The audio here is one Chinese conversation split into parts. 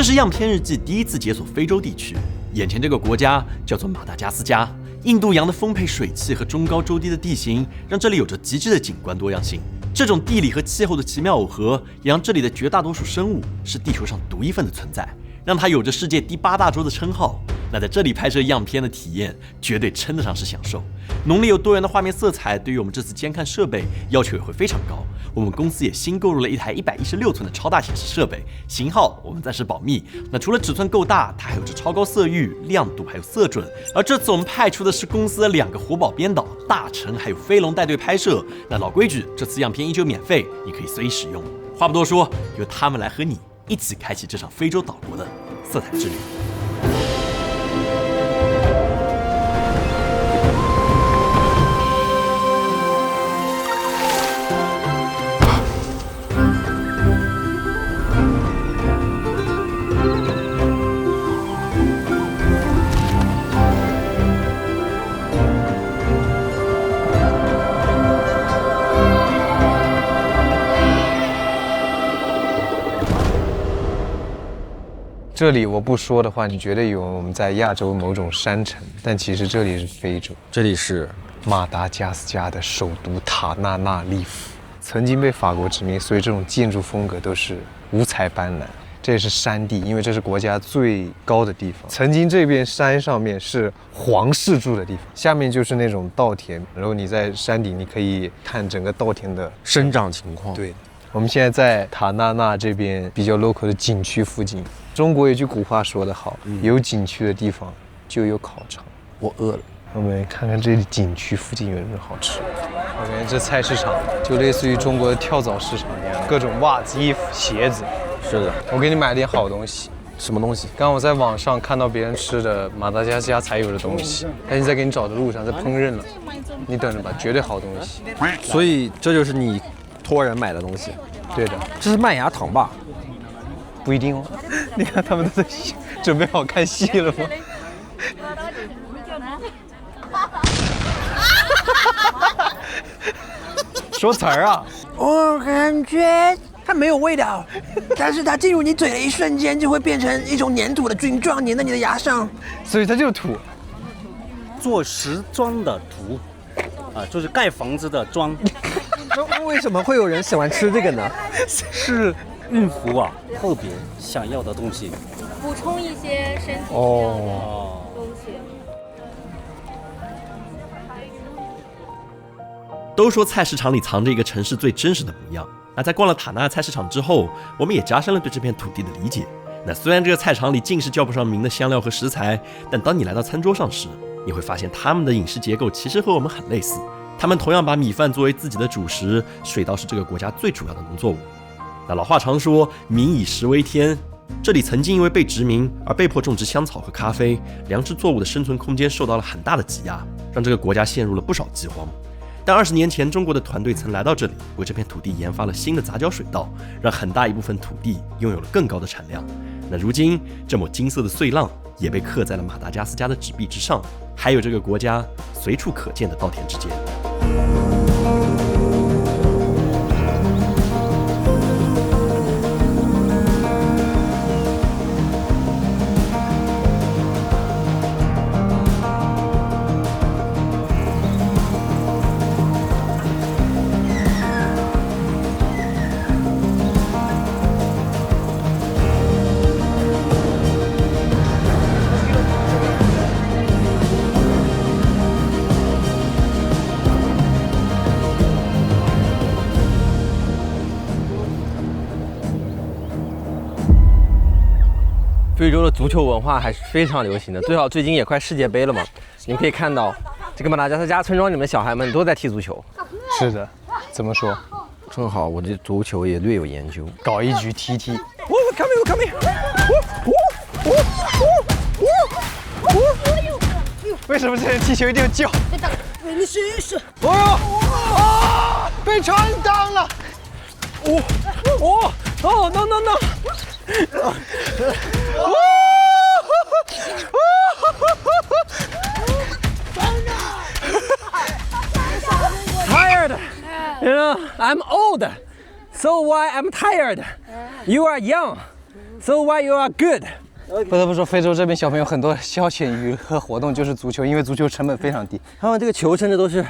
这是样片日记第一次解锁非洲地区，眼前这个国家叫做马达加斯加。印度洋的丰沛水汽和中高周低的地形，让这里有着极致的景观多样性。这种地理和气候的奇妙耦合，也让这里的绝大多数生物是地球上独一份的存在，让它有着世界第8大洲的称号。那在这里拍摄样片的体验，绝对称得上是享受。浓烈又多元的画面色彩，对于我们这次监看设备要求也会非常高。我们公司也新购入了一台116寸的超大显示设备，型号我们暂时保密。那除了尺寸够大，它还有着超高色域、亮度还有色准。而这次我们派出的是公司的2个活宝编导大成还有飞龙带队拍摄。那老规矩，这次样片依旧免费，你可以随意使用。话不多说，由他们来和你一起开启这场非洲岛国的色彩之旅。这里我不说的话，你觉得有我们在亚洲某种山城，但其实这里是非洲，这里是马达加斯加的首都塔纳纳利夫，曾经被法国殖民，所以这种建筑风格都是五彩斑斓。这也是山地，因为这是国家最高的地方。曾经这边山上面是皇室住的地方，下面就是那种稻田，然后你在山顶，你可以看整个稻田的生长情况。对，我们现在在塔纳纳这边比较 local 的景区附近。中国有句古话说得好，有景区的地方就有烤肠。我饿了，我们看看这里景区附近有什么好吃的。我感觉这菜市场就类似于中国的跳蚤市场一样，各种袜子、衣服、鞋子。是的，我给你买点好东西。什么东西？刚刚我在网上看到别人吃的马达加斯加才有的东西，但是在给你找的路上在烹饪了，你等着吧，绝对好东西。所以这就是你托人买的东西？对的，这是麦芽糖吧？不一定哦。你看他们都在准备好看戏了吗？说词儿啊！我感觉它没有味道，但是它进入你嘴的一瞬间就会变成一种粘土的菌状，粘在你的牙上，所以它就是土。做时装的土，就是盖房子的桩。为什么会有人喜欢吃这个呢？是孕妇后边想要的东西，补充一些身体需要的东西。都说菜市场里藏着一个城市最真实的模样。那在逛了塔纳菜市场之后，我们也加深了对这片土地的理解。那虽然这个菜场里尽是叫不上名的香料和食材，但当你来到餐桌上时，你会发现他们的饮食结构其实和我们很类似。他们同样把米饭作为自己的主食，水稻是这个国家最主要的农作物。那老话常说民以食为天，这里曾经因为被殖民而被迫种植香草和咖啡，粮食作物的生存空间受到了很大的挤压，让这个国家陷入了不少饥荒。但20年前，中国的团队曾来到这里，为这片土地研发了新的杂交水稻，让很大一部分土地拥有了更高的产量。那如今，这抹金色的碎浪也被刻在了马达加斯加的纸币之上，还有这个国家随处可见的稻田之间。非洲的足球文化还是非常流行的，最好最近也快世界杯了嘛，你们可以看到这个马达加斯加村庄里面的小孩们都在踢足球。是的，怎么说？正好我对足球也略有研究，搞一局踢踢。come here。为什么这人踢球一定要叫？你试一试。被穿裆了！no！ Tired. You know, I'm old, so why I'm tired? You are young, So why you are good？ 不得不说，非洲这边小朋友很多消遣娱乐活动就是足球，因为足球成本非常低。他们这个球甚至都是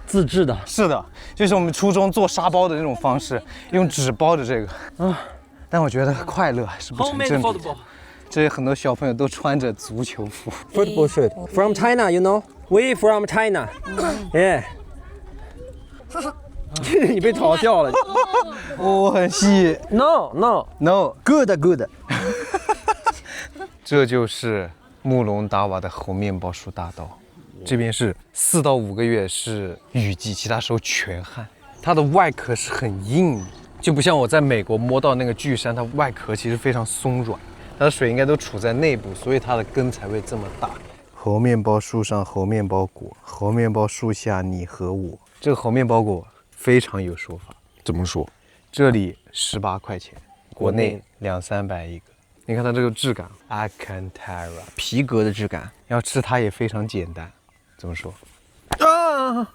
自制的。是的，就是我们初中做沙包的那种方式，用纸包着这个。但我觉得快乐还是不成正比。这很多小朋友都穿着足球服。Football shirt from China, you know? We from China. Yeah. 你被嘲笑了。我很细。 No, no, No， good, good. 这就是穆隆达瓦的猴面包树大道。这边是4到5个月是雨季，其他时候全旱。它的外壳是很硬的，就不像我在美国摸到那个巨山，它外壳其实非常松软，它的水应该都储在内部，所以它的根才会这么大。猴面包树上猴面包果，猴面包树下你和我。这个猴面包果非常有说法。怎么说？这里18块钱，国内200-300一个。你看它这个质感 ，Alcantara 皮革的质感。要吃它也非常简单。怎么说？啊！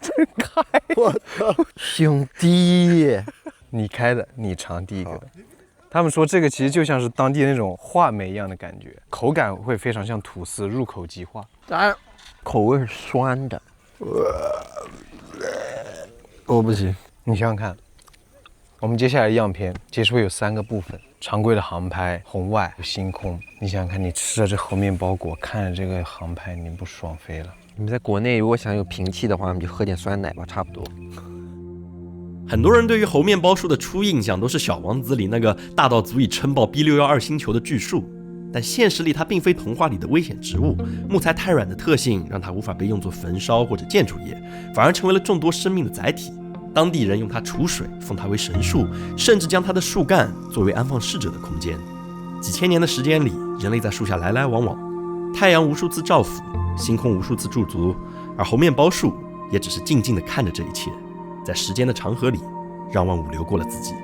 真开！我操，兄弟，你开的，你尝第一个。他们说这个其实就像是当地那种话梅一样的感觉，口感会非常像吐司，入口即化。当然，口味是酸的。我不行。你想想看，我们接下来样片其实会有3个部分：常规的航拍、红外、星空。你想想看，你吃着这猴面包果，看着这个航拍，你不爽飞了？你们在国内如果想有平气的话，你就喝点酸奶吧，差不多。很多人对于猴面包树的初印象都是《小王子》里那个大到足以撑爆 B612星球的巨树，但现实里它并非童话里的危险植物，木材太软的特性让它无法被用作焚烧或者建筑业，反而成为了众多生命的载体。当地人用它储水，奉它为神树，甚至将它的树干作为安放逝者的空间。几千年的时间里，人类在树下来来往往，太阳无数次照拂，星空无数次驻足，而猴面包树也只是静静地看着这一切，在时间的长河里，让万物流过了自己。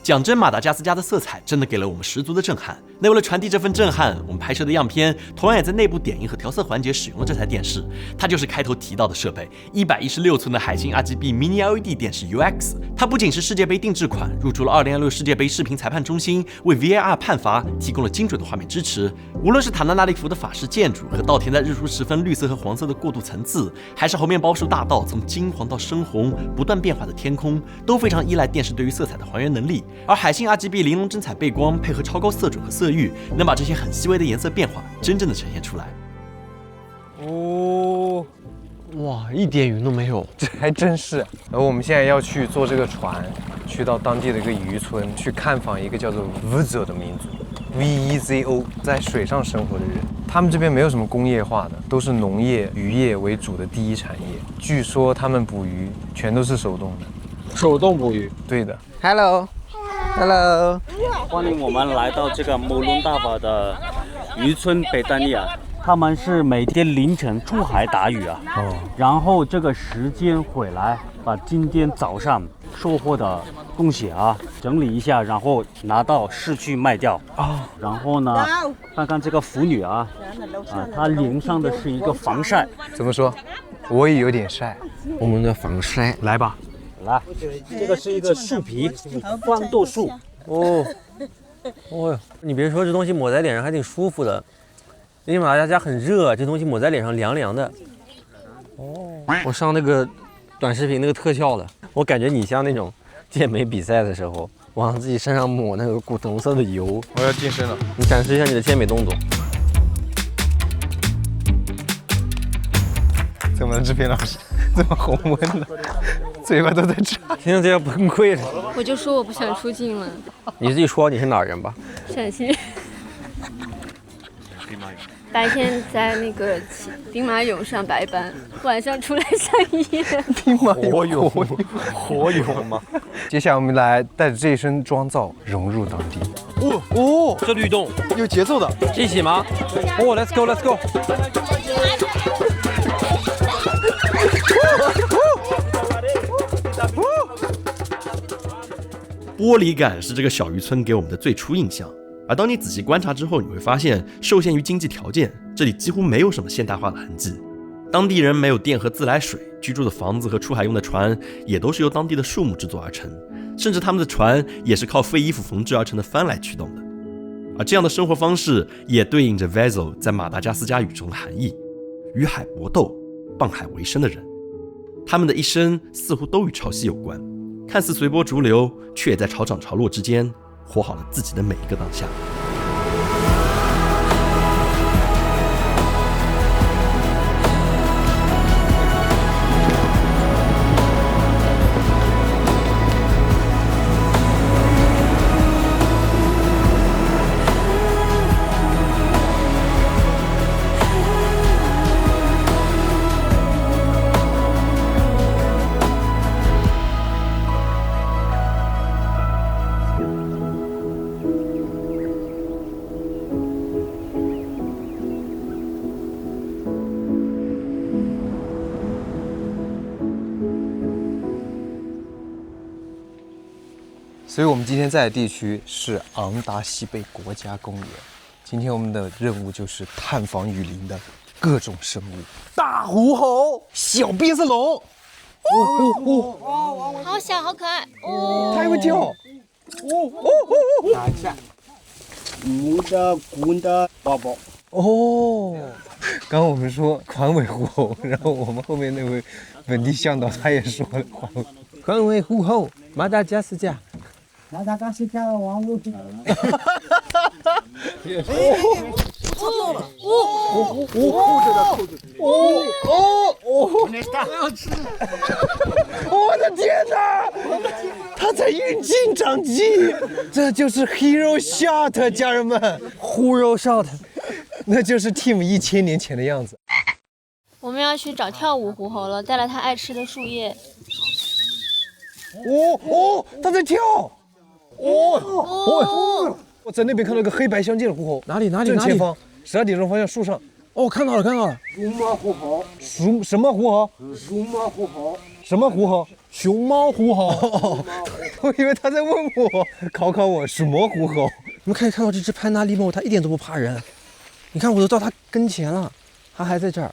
讲真，马达加斯加的色彩真的给了我们十足的震撼。那为了传递这份震撼，我们拍摄的样片同样也在内部点映和调色环节使用了这台电视。它就是开头提到的设备，116寸的海信 RGB Mini LED 电视 UX。它不仅是世界杯定制款，入驻了2026世界杯视频裁判中心，为 VAR 判罚提供了精准的画面支持。无论是塔纳纳利夫的法式建筑和稻田在日出时分绿色和黄色的过渡层次，还是猴面包树大道从金黄到深红不断变化的天空，都非常依赖电视对于色彩的还原能力。而海信 RGB 玲珑真彩背光配合超高色准和色域，能把这些很细微的颜色变化真正的呈现出来。哦，哇，一点云都没有。这还真是。而我们现在要去坐这个船，去到当地的一个渔村，去看访一个叫做 Vezo 的民族 ，VEZO， 在水上生活的人。他们这边没有什么工业化的，都是农业、渔业为主的第一产业。据说他们捕鱼全都是手动的。手动捕鱼。对的。Hello。欢迎我们来到这个穆隆大瓦的渔村北丹利亚。他们是每天凌晨出海打鱼啊，然后这个时间回来，把今天早上收获的东西啊整理一下，然后拿到市区卖掉啊。然后呢，看看这个妇女啊，她脸上的是一个防晒。怎么说？我也有点晒。我们的防晒，来吧。来，这个是一个树皮，豌豆树。哦哟，你别说，这东西抹在脸上还挺舒服的。因为马达加斯加很热，这东西抹在脸上凉凉的。哦，我上那个短视频那个特效了，我感觉你像那种健美比赛的时候往自己身上抹那个古铜色的油。我要健身了，你展示一下你的健美动作。怎么了，志平老师？这么红温的，嘴巴都在这。听着这要崩溃了。我就说我不想出镜了。你自己说你是哪儿人吧？陕西。白天在那个兵马俑上白班，晚上出来上夜。兵马俑，火俑吗？接下来我们来带着这一身妆造融入当地。哦，这律动有节奏的，一起吗？哦，Let's go，Let's go。玻璃感是这个小渔村给我们的最初印象。而当你仔细观察之后，你会发现，受限于经济条件，这里几乎没有什么现代化的痕迹。当地人没有电和自来水，居住的房子和出海用的船也都是由当地的树木制作而成，甚至他们的船也是靠废衣服缝制而成的帆来驱动的。而这样的生活方式也对应着 vessel 在马达加斯加语中的含义：与海搏斗、傍海为生的人。他们的一生似乎都与潮汐有关，看似随波逐流，却也在潮涨潮落之间活好了自己的每一个当下。所以我们今天在的地区是昂达西贝国家公园。今天我们的任务就是探访雨林的各种生物：大狐猴、小变色龙。好小，好可爱哦！它还会跳。拿一下，母的、公的宝宝。哦，刚刚我们说环尾狐猴，然后我们后面那位本地向导他也说了环尾狐猴，马达加斯加。马达加斯加的王路。我的天哪！它在运镜长技，这就是 Hero Shot， 家人们，Hero Shot， 那就是 Team 1000年前的样子。我们要去找跳舞狐猴了，带了它爱吃的树叶。它在跳。我在那边看到一个黑白相间的狐猴，哪里？正前方，12点钟方向树上。哦，看到了。熊猫狐猴。什么狐猴？熊猫狐猴。什么狐猴？熊猫狐猴。我以为他在问我，考我什么狐猴？你们可以看到这只潘达利莫，它一点都不怕人。你看，我都到它跟前了，它还在这儿。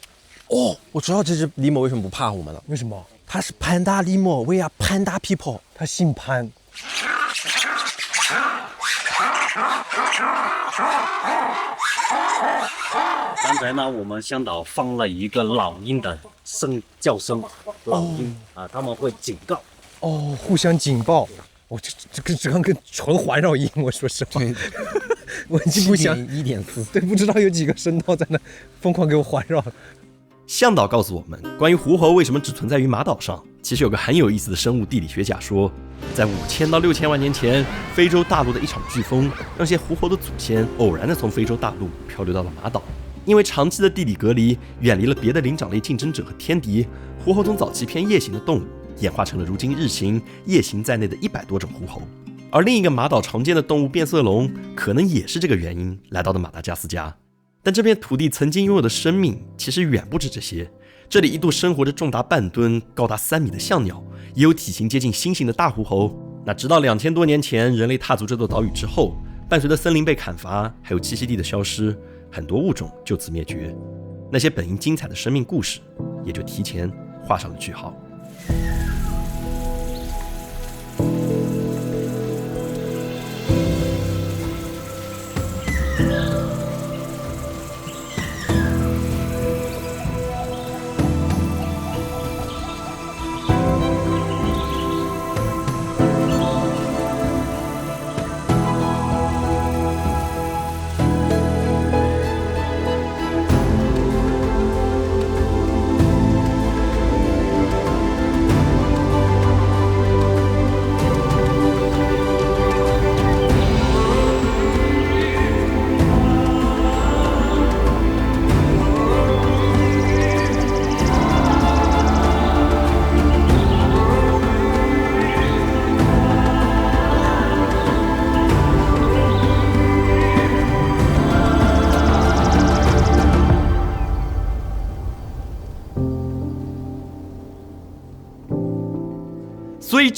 哦，我知道这只狸猫为什么不怕我们了。为什么？它是潘达利莫，We are Panda people。它姓潘。刚才呢，我们向导放了一个老鹰的叫声，老鹰他们会警告。互相警报。这跟纯环绕音，我说实话。对，我已经不想1.4，对，不知道有几个声道在那疯狂给我环绕。向导告诉我们，关于狐猴为什么只存在于马岛上，其实有个很有意思的生物地理学家说，在5000到6000万年前，非洲大陆的一场飓风，让些狐猴的祖先偶然的从非洲大陆漂流到了马岛。因为长期的地理隔离，远离了别的灵长类竞争者和天敌，狐猴从早期偏夜行的动物，演化成了如今日行、夜行在内的100多种狐猴。而另一个马岛常见的动物变色龙，可能也是这个原因来到了马达加斯加。但这片土地曾经拥有的生命其实远不止这些，这里一度生活着重达半吨、高达3米的象鸟，也有体型接近猩猩的大狐猴。那直到2000多年前人类踏足这座岛屿之后，伴随着森林被砍伐，还有栖息地的消失，很多物种就此灭绝，那些本应精彩的生命故事也就提前画上了句号。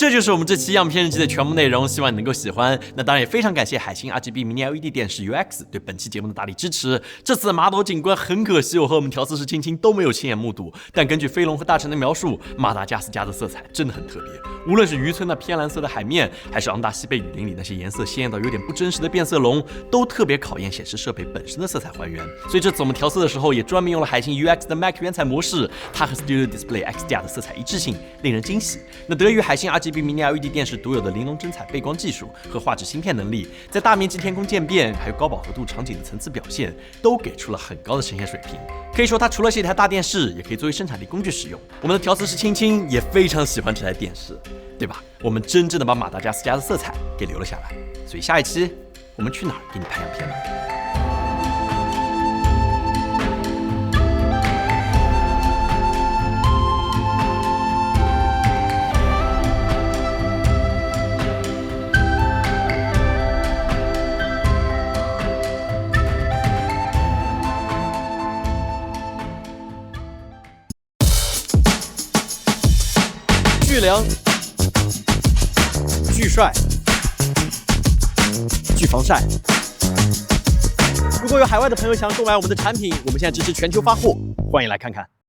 这就是我们这期样片日记的全部内容，希望你能够喜欢。那当然也非常感谢海星 RGB Mini LED 电视 UX 对本期节目的大力支持。这次的马岛景观很可惜，我和我们调色师青青都没有亲眼目睹，但根据飞龙和大成的描述，马达加斯加的色彩真的很特别。无论是渔村那偏蓝色的海面，还是昂达西贝雨林里那些颜色鲜艳到有点不真实的变色龙，都特别考验显示设备本身的色彩还原。所以这次我们调色的时候，也专门用了海星 UX 的 Mac 原彩模式，它和 Studio Display XDR 的色彩一致性令人惊喜。那得益于海星 RGB Mini LED 电视独有的玲珑真彩背光技术和画质芯片能力，在大面积天空渐变还有高饱和度场景的层次表现，都给出了很高的呈现水平。可以说它除了是一台大电视，也可以作为生产力工具使用。我们的调色师青青也非常喜欢这台电视，对吧？我们真正的把马达加斯加的色彩给留了下来。所以下一期我们去哪儿给你拍样片呢？巨凉、巨帅、巨防晒。如果有海外的朋友想购买我们的产品，我们现在支持全球发货，欢迎来看看。